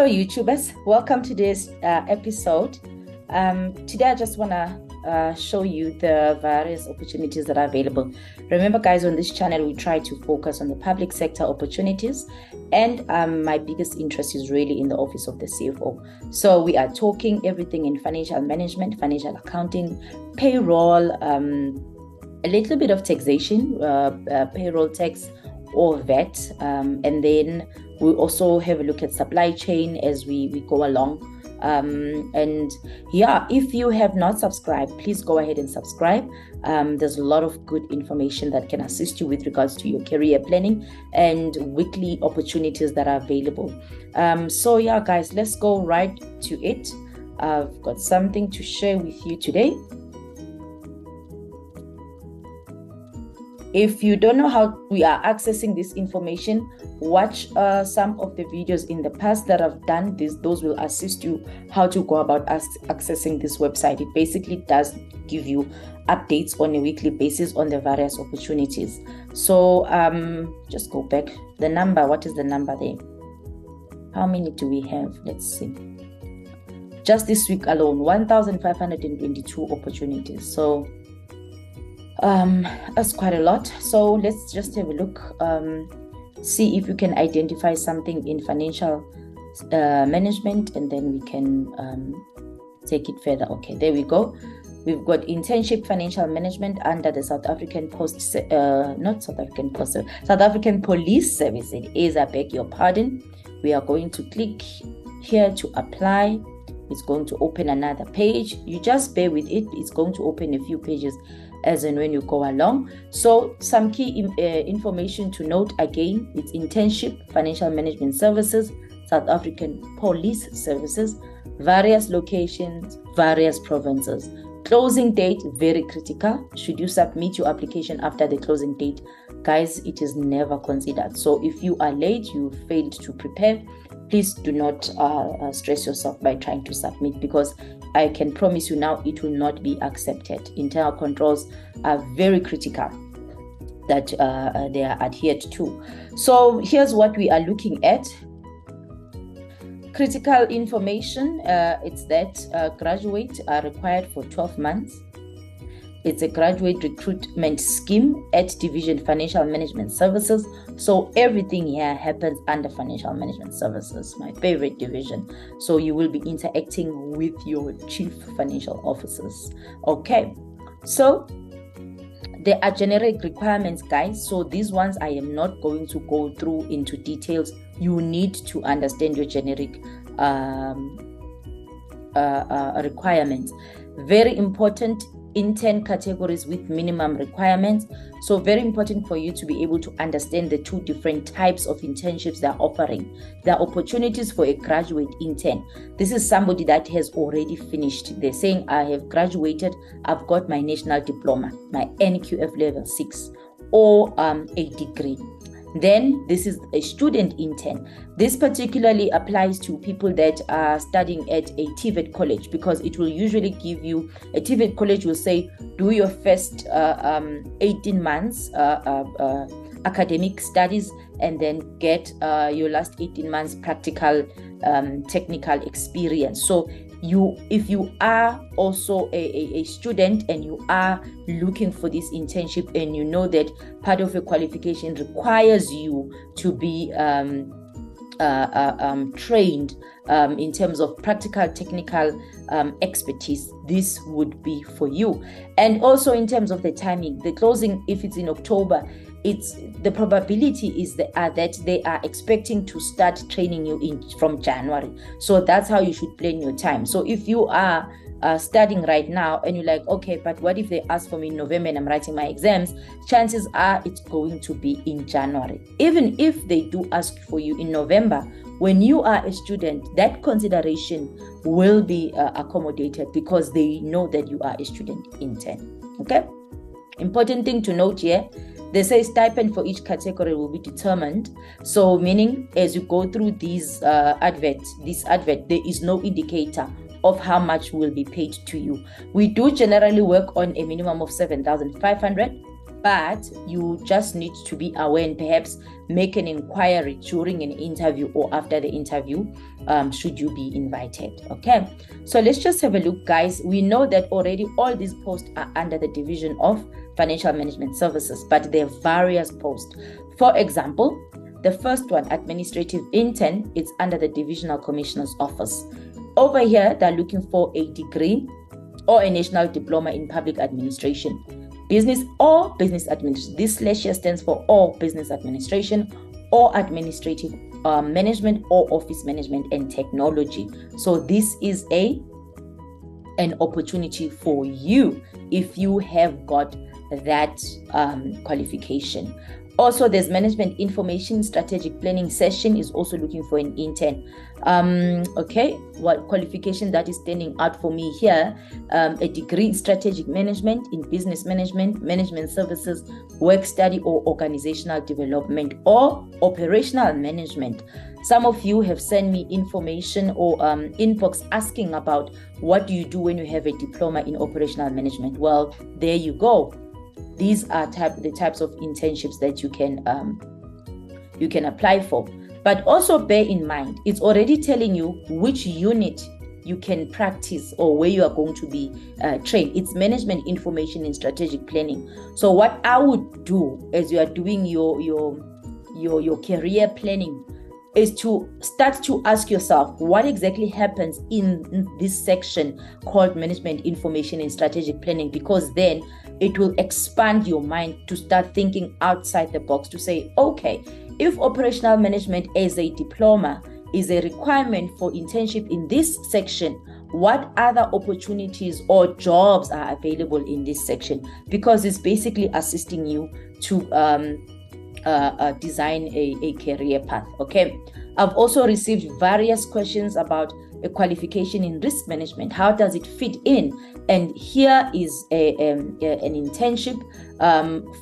Hello, YouTubers. Welcome to this episode. Today, I just want to show you the various opportunities that are available. Remember, guys, on this channel, we try to focus on the public sector opportunities, and my biggest interest is really in the office of the CFO. So we are talking everything in financial management, financial accounting, payroll, a little bit of taxation, payroll tax or VAT, and then we'll also have a look at supply chain as we go along. And yeah, if you have not subscribed, please go ahead and subscribe. There's a lot of good information that can assist you with regards to your career planning and weekly opportunities that are available. So yeah, guys, let's go right to it. I've got something to share with you today. If you don't know how we are accessing this information, watch some of the videos in the past that I've done. Those will assist you how to go about accessing this website. It basically does give you updates on a weekly basis on the various opportunities. So just go back. The number, what is the number there? How many do we have? Let's see. Just this week alone, 1,522 opportunities. So that's quite a lot. So let's just have a look, see if you can identify something in financial management, and then we can take it further. Okay, there we go. We've got internship financial management under the South African South African Police Service. It is, I beg your pardon. We are going to click here to apply. It's going to open another page. You just bear with it. It's going to open a few pages as and when you go along. So some key information to note again, it's internship, financial management services, South African Police Services, various locations, various provinces. Closing date, very critical. Should you submit your application after the closing date, guys, it is never considered. So if you are late, you failed to prepare, please do not stress yourself by trying to submit, because I can promise you now it will not be accepted. Internal controls are very critical that they are adhered to. So here's what we are looking at. Critical information, it's that graduates are required for 12 months. It's a graduate recruitment scheme at Division Financial Management Services. So everything here happens under Financial Management Services, my favorite division. So you will be interacting with your chief financial officers. Okay, so there are generic requirements, guys. So these ones I am not going to go through into details. You need to understand your generic requirements. Very important. Intern categories with minimum requirements. So very important for you to be able to understand the two different types of internships they're offering. There are opportunities for a graduate intern. This is somebody that has already finished. They're saying, I have graduated, I've got my national diploma, my NQF level 6, or a degree. Then this is a student intern. This particularly applies to people that are studying at a TVET college, because it will usually give you, a TVET college will say, do your first 18 months academic studies, and then get your last 18 months practical technical experience. So if you are also a student and you are looking for this internship, and you know that part of your qualification requires you to be trained in terms of practical technical expertise, this would be for you. And also in terms of the timing, the closing, if it's in October, it's the probability is that they are expecting to start training you from January. So that's how you should plan your time. So if you are studying right now and you're like, okay, but what if they ask for me in November and I'm writing my exams? Chances are it's going to be in January. Even if they do ask for you in November, when you are a student, that consideration will be accommodated, because they know that you are a student intern. Okay? Important thing to note here, they say stipend for each category will be determined. So meaning, as you go through this advert, there is no indicator of how much will be paid to you. We do generally work on a minimum of 7,500, but you just need to be aware and perhaps make an inquiry during an interview or after the interview, should you be invited. Okay, so let's just have a look, guys. We know that already all these posts are under the division of financial management services, but there are various posts. For example, the first one, administrative intern, is under the divisional commissioner's office. Over here, they're looking for a degree or a national diploma in public administration, business or business administration. This slash here stands for or business administration or administrative management or office management and technology. So this is an opportunity for you if you have got that qualification. Also, there's management information strategic planning session is also looking for an intern. Okay, what qualification that is standing out for me here? A degree in strategic management, in business management, management services, work study or organizational development or operational management. Some of you have sent me information or inbox asking about what do you do when you have a diploma in operational management. Well, there you go. These are the types of internships that you can apply for. But also bear in mind, it's already telling you which unit you can practice or where you are going to be trained. It's management information and strategic planning. So what I would do as you are doing your career planning is to start to ask yourself what exactly happens in this section called management information and strategic planning, because then it will expand your mind to start thinking outside the box to say, okay, if operational management as a diploma is a requirement for internship in this section, what other opportunities or jobs are available in this section? Because it's basically assisting you to design a career path. Okay, I've also received various questions about a qualification in risk management. How does it fit in? And here is an internship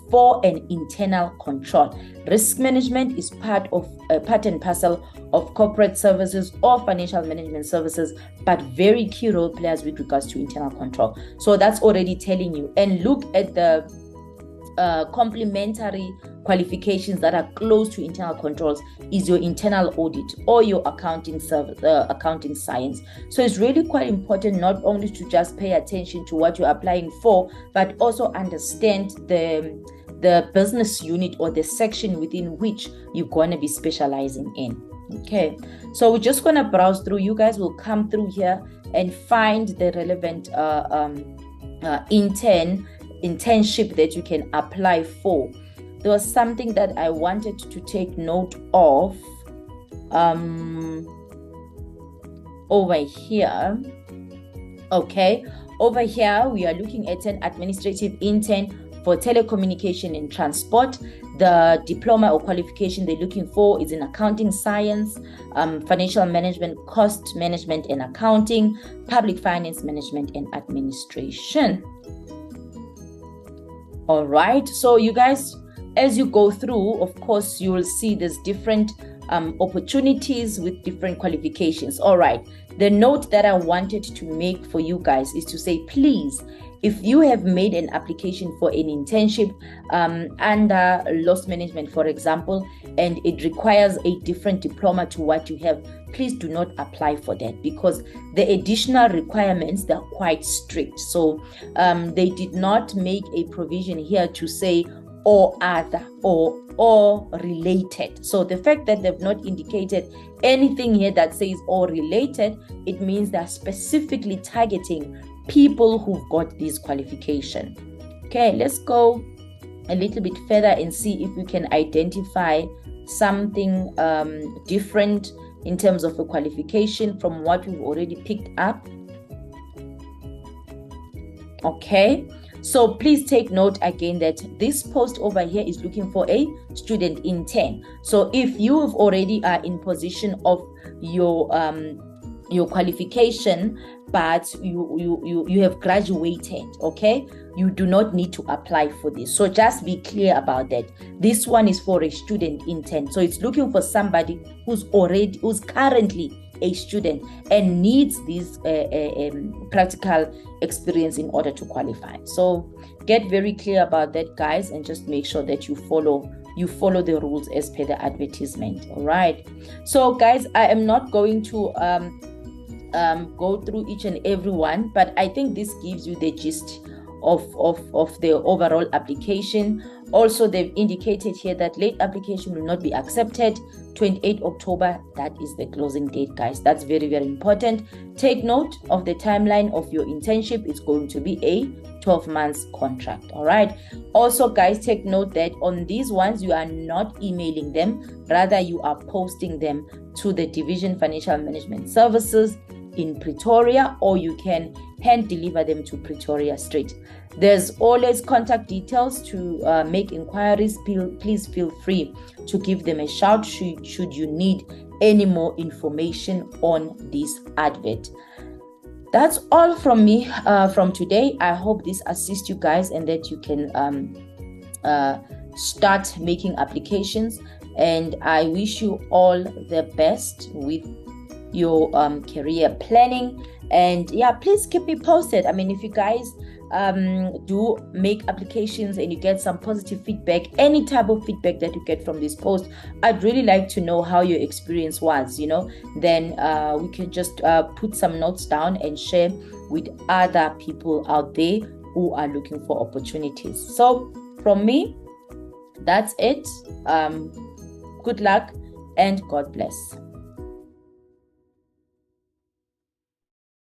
for an internal control. Risk management is part and parcel of corporate services or financial management services, but very key role players with regards to internal control. So that's already telling you. And look at the complementary qualifications that are close to internal controls is your internal audit or your accounting science. So it's really quite important not only to just pay attention to what you're applying for, but also understand the business unit or the section within which you're going to be specializing in. Okay, so we're just going to browse through. You guys will come through here and find the relevant internship that you can apply for. There was something that I wanted to take note of over here. Okay, over here we are looking at an administrative intern for telecommunication and transport. The diploma or qualification they're looking for is in accounting science, financial management, cost management and accounting, public finance management and administration. All right, so you guys, as you go through, of course, you will see there's different opportunities with different qualifications. All right, the note that I wanted to make for you guys is to say, please, if you have made an application for an internship under loss management, for example, and it requires a different diploma to what you have, please do not apply for that, because the additional requirements, they're quite strict. So they did not make a provision here to say or other or related. So the fact that they've not indicated anything here that says or related, it means they're specifically targeting people who've got this qualification. Okay, let's go a little bit further and see if we can identify something different in terms of a qualification from what we've already picked up. Okay, so please take note again that this post over here is looking for a student intern. So if you have already are in position of your qualification, but you have graduated, okay, you do not need to apply for this. So just be clear about that. This one is for a student intern. So it's looking for somebody who's currently a student and needs this practical experience in order to qualify. So get very clear about that, guys, and just make sure that you follow the rules as per the advertisement. All right. So guys, I am not going to go through each and every one, but I think this gives you the gist of the overall application. Also, they've indicated here that late application will not be accepted. 28 October, that is the closing date, guys. That's very, very important. Take note of the timeline of your internship. It's going to be a 12 months contract. All right. Also, guys, take note that on these ones, you are not emailing them. Rather, you are posting them to the Division Financial Management Services in Pretoria, or you can hand deliver them to Pretoria Street. There's always contact details to make inquiries. Please feel free to give them a shout should you need any more information on this advert. That's all from me from today. I hope this assists you guys and that you can start making applications. And I wish you all the best with your career planning. And yeah, please keep me posted. I mean, if you guys do make applications and you get some positive feedback, any type of feedback that you get from this post, I'd really like to know how your experience was, you know. Then we can just put some notes down and share with other people out there who are looking for opportunities. So from me, that's it. Good luck and God bless.